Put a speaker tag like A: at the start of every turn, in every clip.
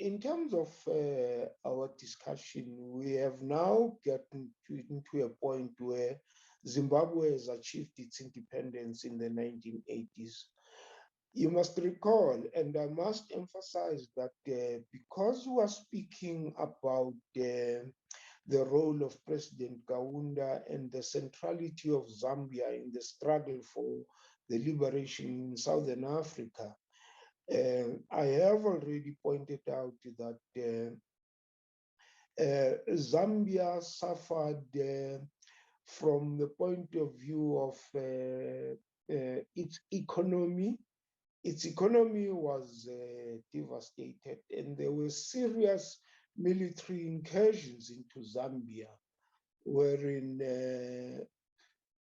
A: in terms of our discussion, we have now gotten into a point where Zimbabwe has achieved its independence in the 1980s. You must recall, and I must emphasize that because we are speaking about the role of President Kaunda and the centrality of Zambia in the struggle for the liberation in Southern Africa, I have already pointed out that Zambia suffered from the point of view of its economy. Its economy was devastated, and there were serious military incursions into Zambia, wherein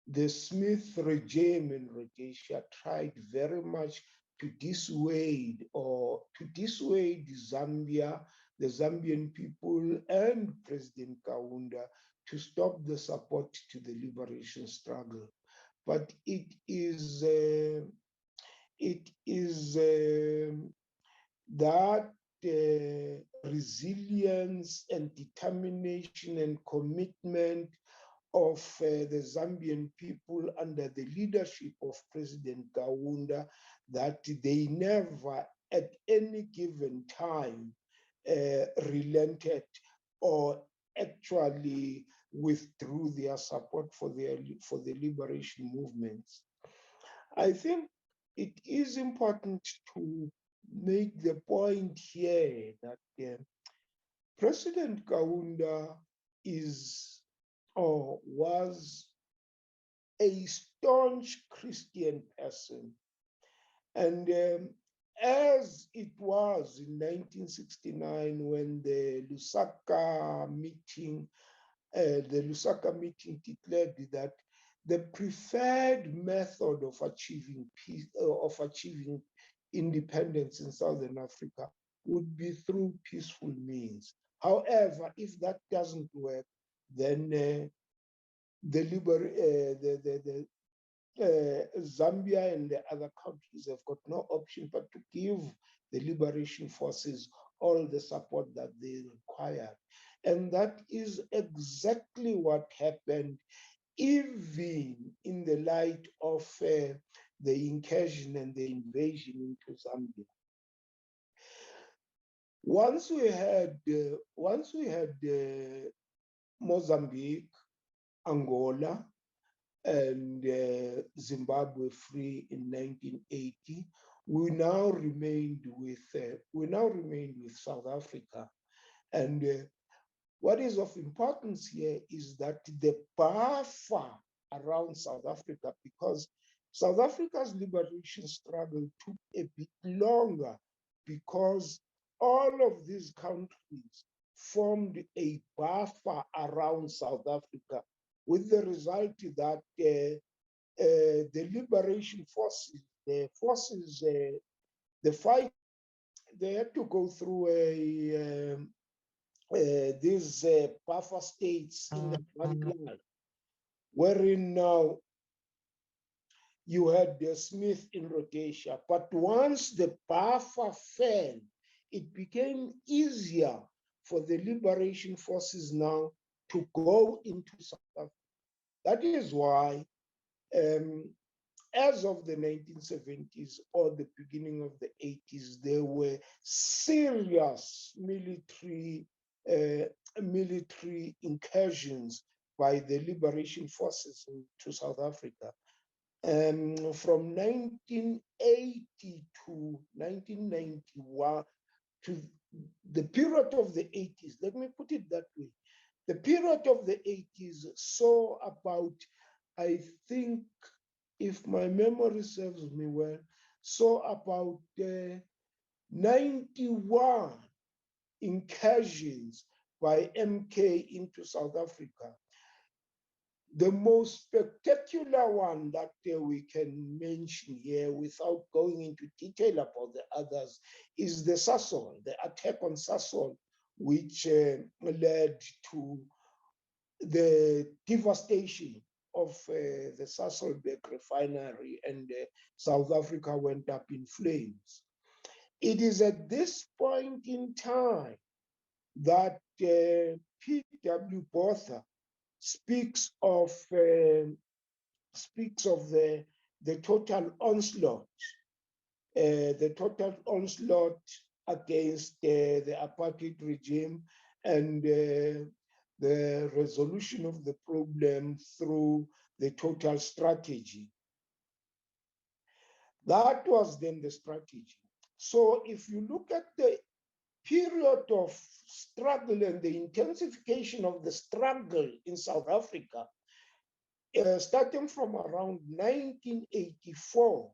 A: the Smith regime in Rhodesia tried very much to dissuade Zambia, the Zambian people, and President Kaunda to stop the support to the liberation struggle. But it is that resilience and determination and commitment of the Zambian people under the leadership of President Kaunda that they never at any given time relented or actually withdrew their support for the liberation movements. I think it is important to make the point here that President Kaunda is or was a staunch Christian person. And as it was in 1969 when the Lusaka meeting declared that the preferred method of achieving peace, of achieving independence in Southern Africa would be through peaceful means. However, if that doesn't work, then Zambia and the other countries have got no option but to give the liberation forces all the support that they require. And that is exactly what happened, even in the light of the incursion and the invasion into Zambia. Once we had Mozambique, Angola, and Zimbabwe free in 1980, we now remained with South Africa. And what is of importance here is that the buffer around South Africa, because South Africa's liberation struggle took a bit longer because all of these countries formed a buffer around South Africa, with the result that the liberation forces, the fight, they had to go through these buffer states in the jungle, wherein now you had the Smith in Rhodesia. But once the buffer fell, it became easier for the liberation forces now to go into South Africa. That is why, as of the 1970s or the beginning of the 80s, there were serious military incursions by the liberation forces into South Africa. From 1980 to 1991, to the period of the 80s, let me put it that way. The period of the 80s saw about, I think, if my memory serves me well, saw about 91 incursions by MK into South Africa. The most spectacular one that we can mention here without going into detail about the others is the Sasol, the attack on Sasol, which led to the devastation of the Sasolburg refinery, and South Africa went up in flames. It is at this point in time that P.W. Botha speaks of the total onslaught, against the apartheid regime and the resolution of the problem through the total strategy. That was then the strategy. So if you look at the period of struggle and the intensification of the struggle in South Africa, starting from around 1984,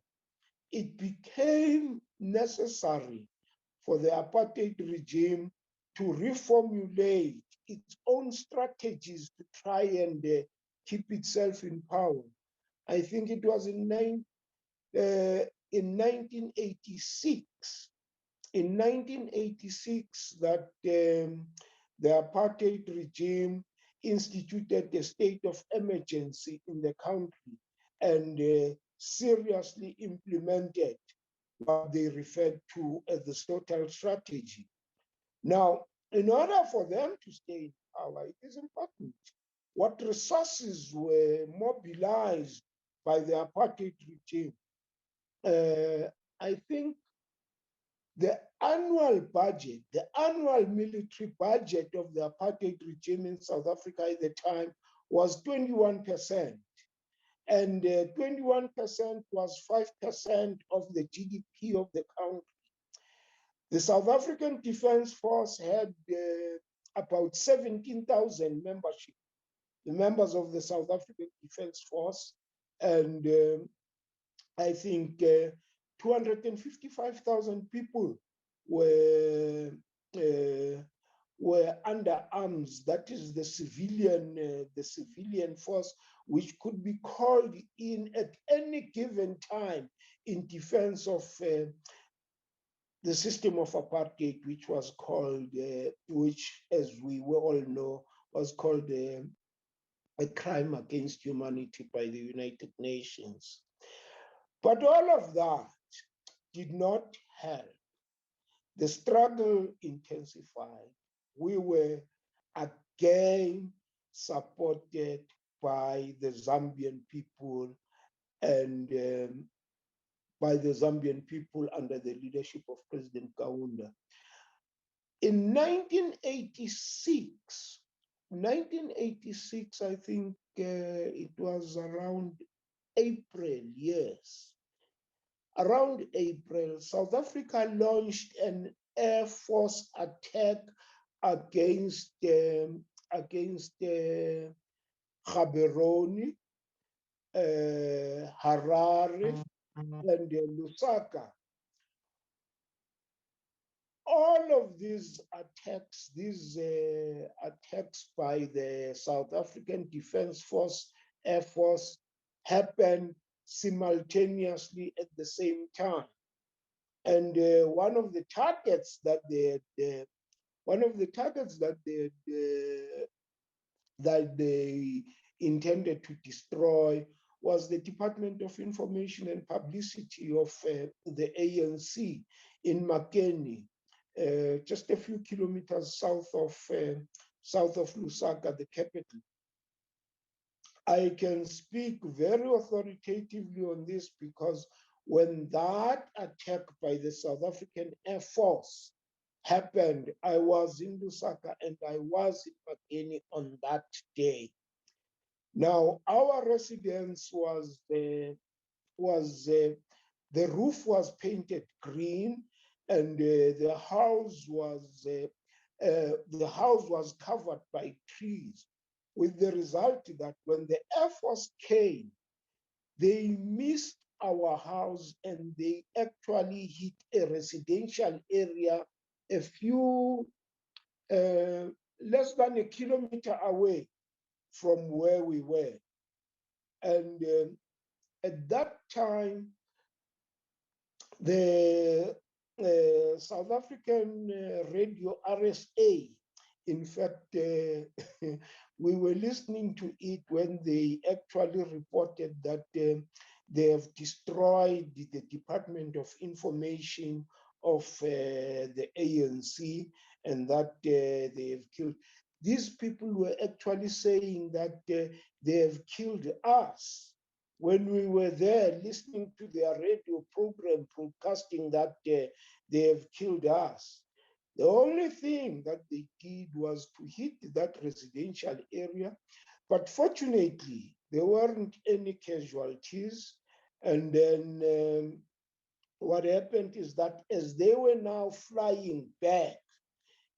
A: it became necessary for the apartheid regime to reformulate its own strategies to try and keep itself in power. I think it was in 1986 that the apartheid regime instituted a state of emergency in the country and seriously implemented what they referred to as the total strategy. Now, in order for them to stay in power, it is important what resources were mobilized by the apartheid regime. I think the annual military budget of the apartheid regime in South Africa at the time was 21%. And 21% was 5% of the GDP of the country. The South African Defence Force had about 17,000 members of the South African Defence Force, and I think 255,000 people were under arms. That is the civilian force, which could be called in at any given time in defense of the system of apartheid, which was called, which, as we all know, was called a crime against humanity by the United Nations. But all of that did not help. The struggle intensified. We were again supported by the Zambian people and by the Zambian people under the leadership of President Kaunda. In 1986, I think it was around April, yes. Around April, South Africa launched an air force attack against Gaborone, Harare, and Lusaka. All of these attacks by the South African Defence Force, Air Force, happened simultaneously at the same time. And one of the targets that they intended to destroy was the Department of Information and Publicity of the ANC in Makeni, just a few kilometers south of Lusaka, the capital. I can speak very authoritatively on this because when that attack by the South African Air Force happened, I was in Lusaka and I was in Makeni on that day. Now, our residence the roof was painted green, and the house was covered by trees, with the result that when the Air Force came, they missed our house and they actually hit a residential area a few less than a kilometer away from where we were. And at that time, the South African radio RSA, in fact, we were listening to it when they actually reported that they have destroyed the Department of Information of the ANC, and that they have killed. These people were actually saying that they have killed us when we were there listening to their radio program broadcasting that they have killed us. The only thing that they did was to hit that residential area, but fortunately, there weren't any casualties. And then what happened is that as they were now flying back,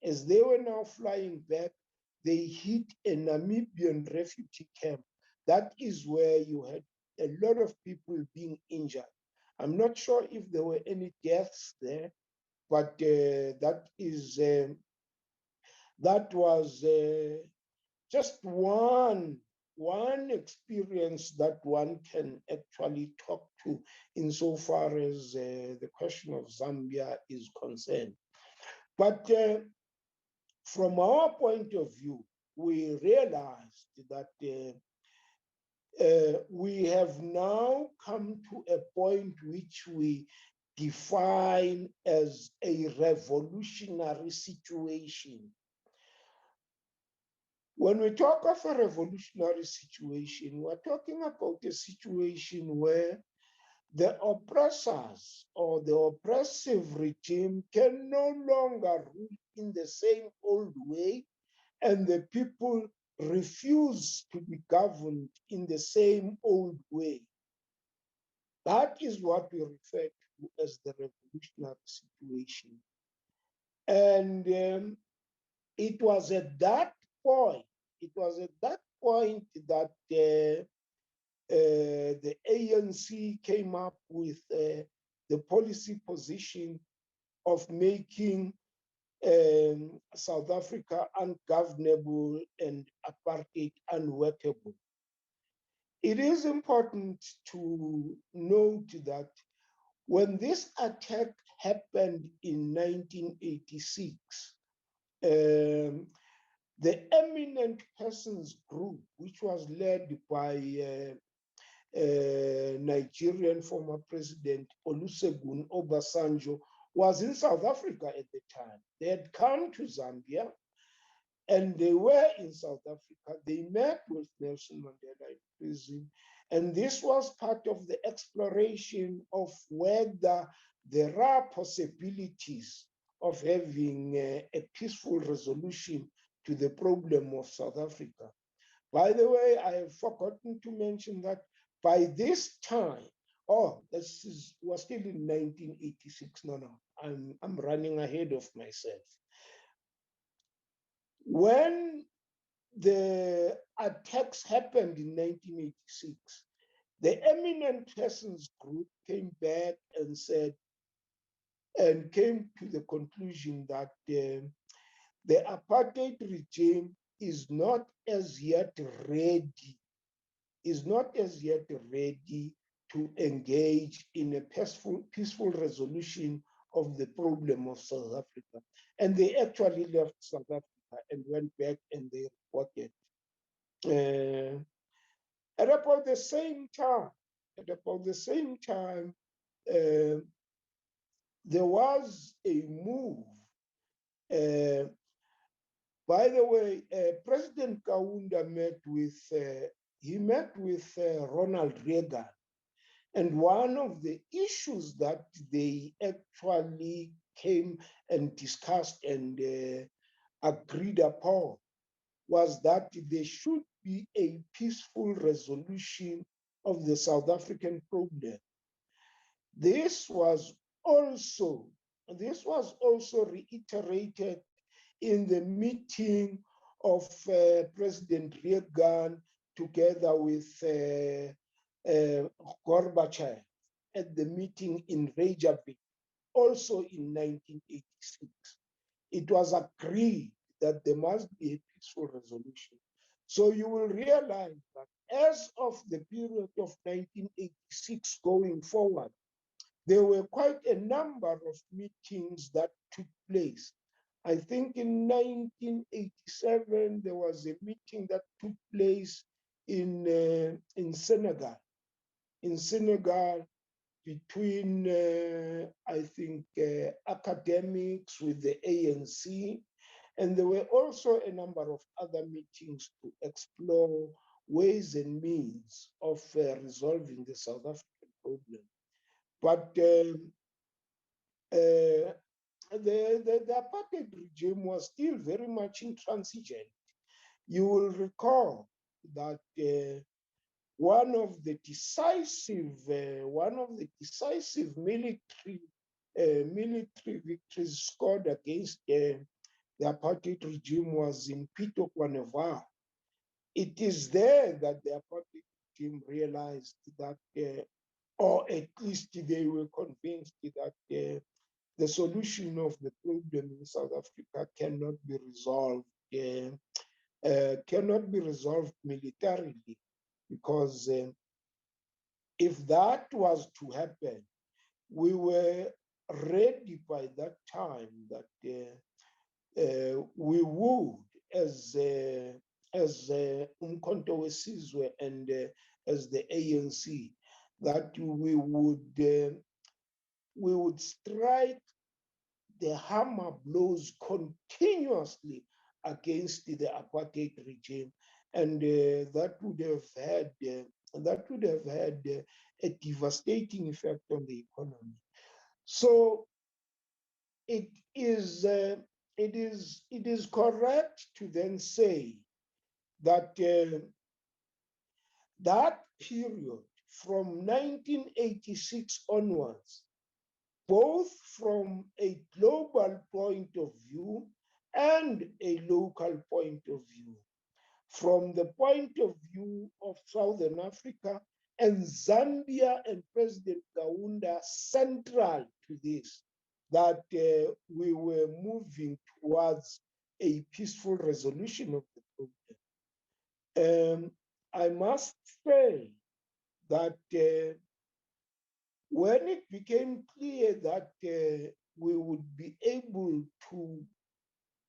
A: they hit a Namibian refugee camp. That is where you had a lot of people being injured. I'm not sure if there were any deaths there, but that was just one experience that one can actually talk to insofar as the question of Zambia is concerned. But from our point of view, we realized that we have now come to a point which we define as a revolutionary situation. When we talk of a revolutionary situation, we're talking about a situation where the oppressors or the oppressive regime can no longer rule in the same old way, and the people refuse to be governed in the same old way. That is what we refer to as the revolutionary situation. And it was at that point, that the ANC came up with the policy position of making South Africa ungovernable and apartheid unworkable. It is important to note that when this attack happened in 1986, the Eminent Persons Group, which was led by Nigerian former President Olusegun Obasanjo, was in South Africa at the time. They had come to Zambia and they were in South Africa. They met with Nelson Mandela in prison. And this was part of the exploration of whether there are possibilities of having a peaceful resolution to the problem of South Africa. By the way, I have forgotten to mention that by this time, we're still in 1986. No, I'm running ahead of myself. When the attacks happened in 1986, the Eminent Persons Group came back and came to the conclusion that the apartheid regime is not as yet ready to engage in a peaceful resolution of the problem of South Africa. And they actually left South Africa and went back and they reported. At about the same time, there was a move. By the way, President Kaunda met with Ronald Reagan, and one of the issues that they actually came and discussed and agreed upon was that there should be a peaceful resolution of the South African problem. This was also reiterated in the meeting of President Reagan together with Gorbachev at the meeting in Reykjavik, also in 1986. It was agreed that there must be a peaceful resolution. So you will realize that as of the period of 1986 going forward, there were quite a number of meetings that took place. I think in 1987, there was a meeting that took place in Senegal. between, I think, academics with the ANC. And there were also a number of other meetings to explore ways and means of resolving the South African problem. But the apartheid regime was still very much intransigent. You will recall that one of the decisive military victories scored against the apartheid regime was in Pito-Kwaneva. It is there that the apartheid regime realized that, or at least they were convinced that the solution of the problem in South Africa cannot be resolved militarily, because if that was to happen, we were ready by that time that we would, as Umkhonto weSizwe and as the ANC, that we would strike the hammer blows continuously against the apartheid regime, and that would have had a devastating effect on the economy. So it is correct to then say that that period from 1986 onwards, both from a global point of view and a local point of view, from the point of view of Southern Africa and Zambia and President Kaunda, central to this, that we were moving towards a peaceful resolution of the problem. I must say that when it became clear that we would be able to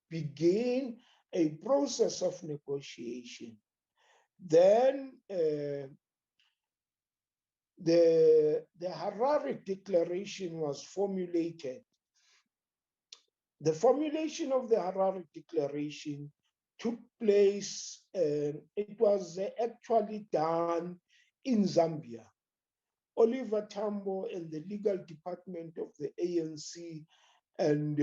A: begin a process of negotiation, then the Harare Declaration was formulated. The formulation of the Harare Declaration took place, it was actually done in Zambia. Oliver Tambo and the legal department of the ANC and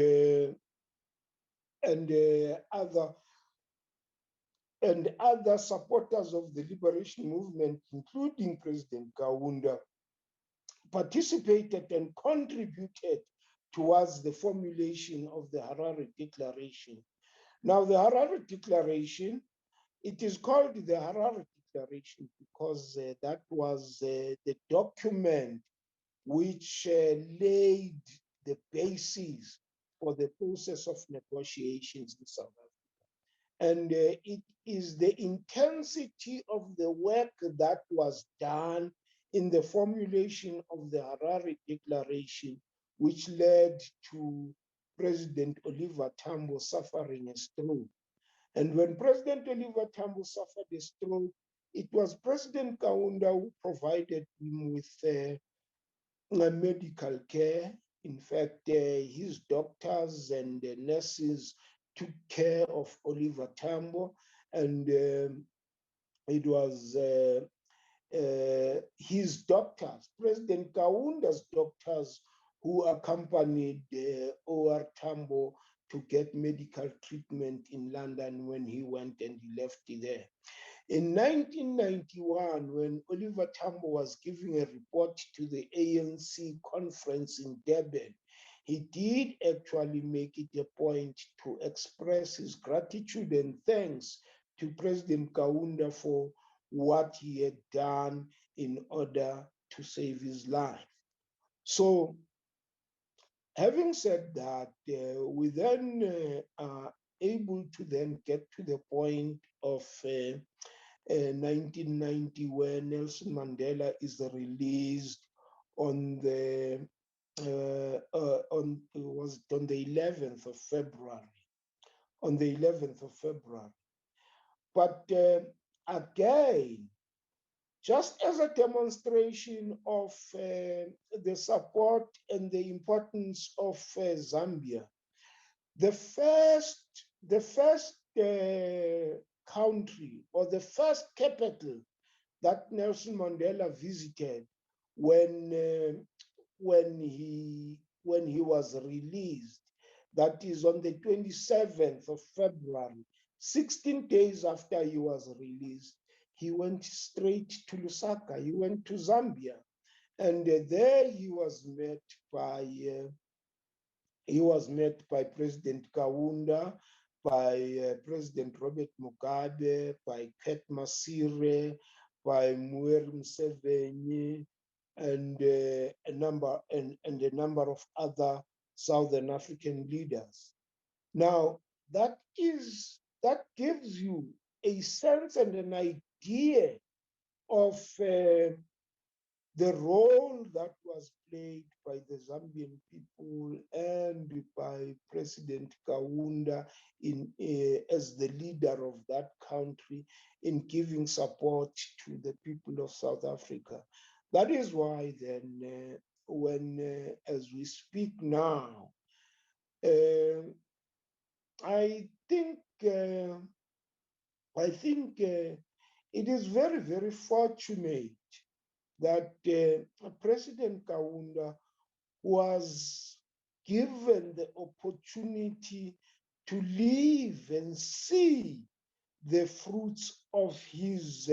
A: other supporters of the liberation movement, including President Kaunda, participated and contributed towards the formulation of the Harare Declaration. Now, the Harare Declaration, it is called the Harare Declaration because that was the document which laid the basis for the process of negotiations in South Africa. And it is the intensity of the work that was done in the formulation of the Harare Declaration, which led to President Oliver Tambo suffering a stroke. And when President Oliver Tambo suffered a stroke, it was President Kaunda who provided him with medical care. In fact, his doctors and nurses took care of Oliver Tambo, and it was his doctors, President Kaunda's doctors, who accompanied O.R. Tambo to get medical treatment in London when he went and he left there. In 1991, when Oliver Tambo was giving a report to the ANC conference in Durban, he did actually make it a point to express his gratitude and thanks to President Kaunda for what he had done in order to save his life. So, having said that, we then are able to then get to the point of 1990, where Nelson Mandela is released on the on 11th of February. On the 11th of February, but again, just as a demonstration of the support and the importance of Zambia. The first country or the first capital that Nelson Mandela visited when he was released, that is on the 27th of February, 16 days after he was released, he went straight to Lusaka. He went to Zambia, and there he was met by President Kaunda, by President Robert Mugabe, by Ket Masire, by Mueri Museveni, and a number of other Southern African leaders. Now, that gives you a sense and an idea of the role that was played by the Zambian people and by President Kaunda as the leader of that country in giving support to the people of South Africa. That is why then, as we speak now, I think it is very, very fortunate that President Kaunda was given the opportunity to live and see the fruits of his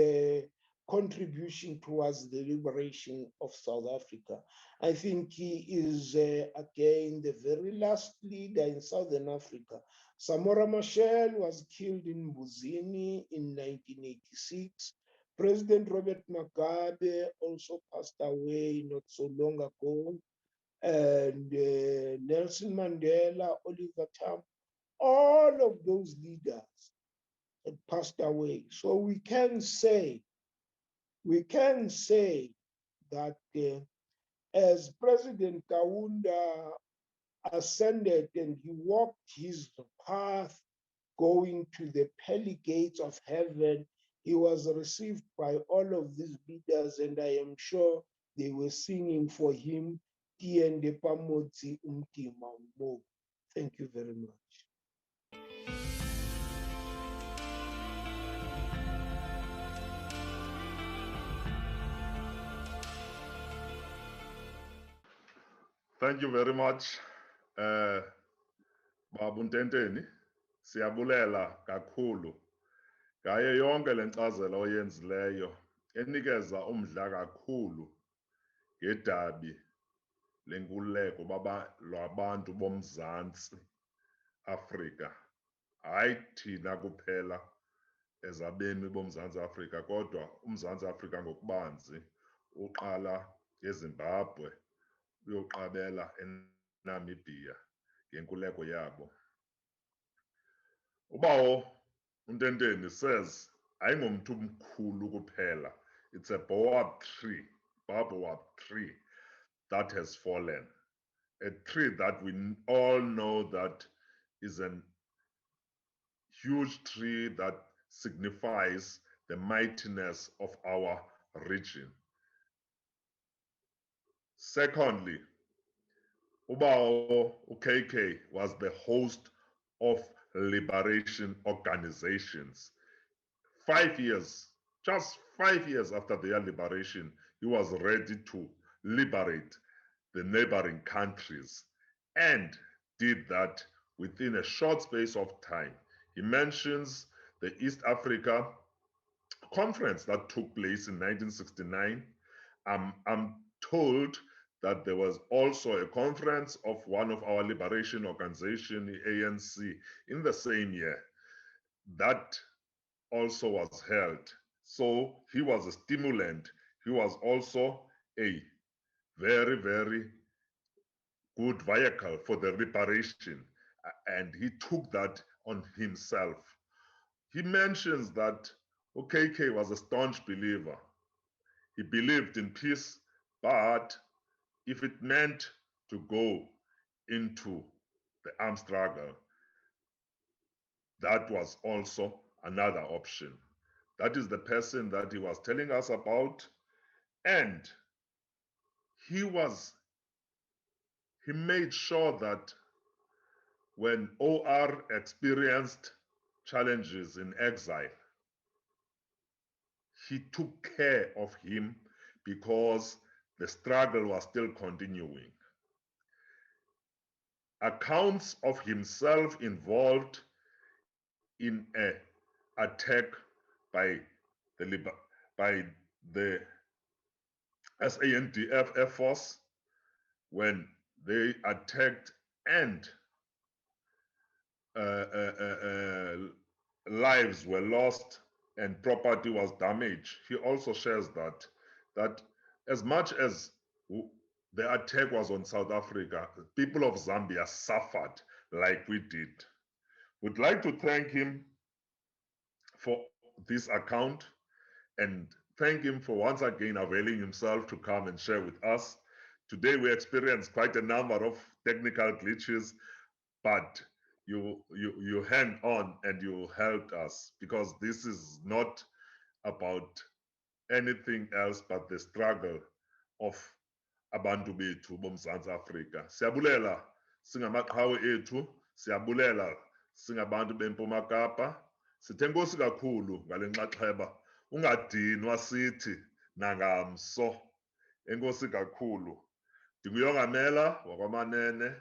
A: contribution towards the liberation of South Africa. I think he is, again, the very last leader in Southern Africa. Samora Machel was killed in Mbuzini in 1986. President Robert Mugabe also passed away not so long ago. And Nelson Mandela, Oliver Tambo, all of those leaders had passed away. So we can say that as President Kaunda ascended and he walked his path going to the pearly gates of heaven, he was received by all of these leaders, and I am sure they were singing for him. Thank you very much.
B: Thank you very much, Babu Ntenteni. Siyabulela kakhulu ngayo yonke lenkcazelo oyenzileyo enikeza umdla kakhulu ngedabi lenkululeko lwabantu boMzantsi Afrika. Hayi thina kuphela ezabemi boMzantsi Afrika, kodwa uMzantsi Afrika ngokubanzi uqala ngeZimbabwe uyoqabela eNamibia ngenkululeko yabo. Ubawo uNtenteni says ayingomntu mkhulu kuphela, it's a baobab tree that has fallen, a tree that we all know that is a huge tree that signifies the mightiness of our region. Secondly, Ubawo KK was the host of liberation organizations. 5 years, just 5 years after their liberation, he was ready to liberate the neighboring countries and did that within a short space of time. He mentions the East Africa conference that took place in 1969. I'm told that there was also a conference of one of our liberation organization, the ANC, in the same year. That also was held. So he was a stimulant. He was also a very, very good vehicle for the liberation, and he took that on himself. He mentions that OKK was a staunch believer. He believed in peace, but if it meant to go into the armed struggle, that was also another option. That is the person that he was telling us about. And he was he made sure that when OR experienced challenges in exile, he took care of him because the struggle was still continuing. Accounts of himself involved in a attack by by the SANDF Air Force when they attacked and uh, uh, uh, uh, lives were lost and property was damaged. He also shares that as much as the attack was on South Africa, people of Zambia suffered like we did. Would like to thank him for this account and thank him for once again availing himself to come and share with us. Today we experienced quite a number of technical glitches, but you hang on and you helped us because this is not about anything else but the struggle of abantu bethu boMzantsi Afrika. Siyabulela singamaqhawe ethu, siyabulela singabantu beMpuma Kapa. Sithe Nkosi kakhulu ngale nxaxheba. Ungadinwa sithi nangamso. Enkosi kakhulu. Ndinguyongamela wakwaManene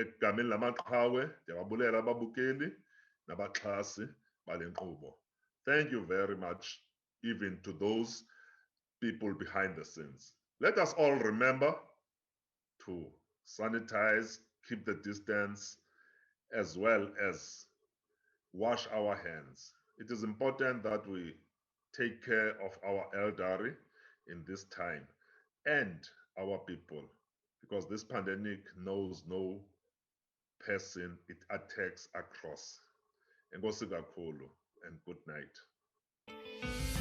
B: egameni lamaqhawe ndiyababulela ababukeli nabaxhasi bale nkqubo. Thank you very much even to those people behind the scenes. Let us all remember to sanitize, keep the distance, as well as wash our hands. It is important that we take care of our elderly in this time and our people because this pandemic knows no person, it attacks across. Enkosi kakhulu and good night.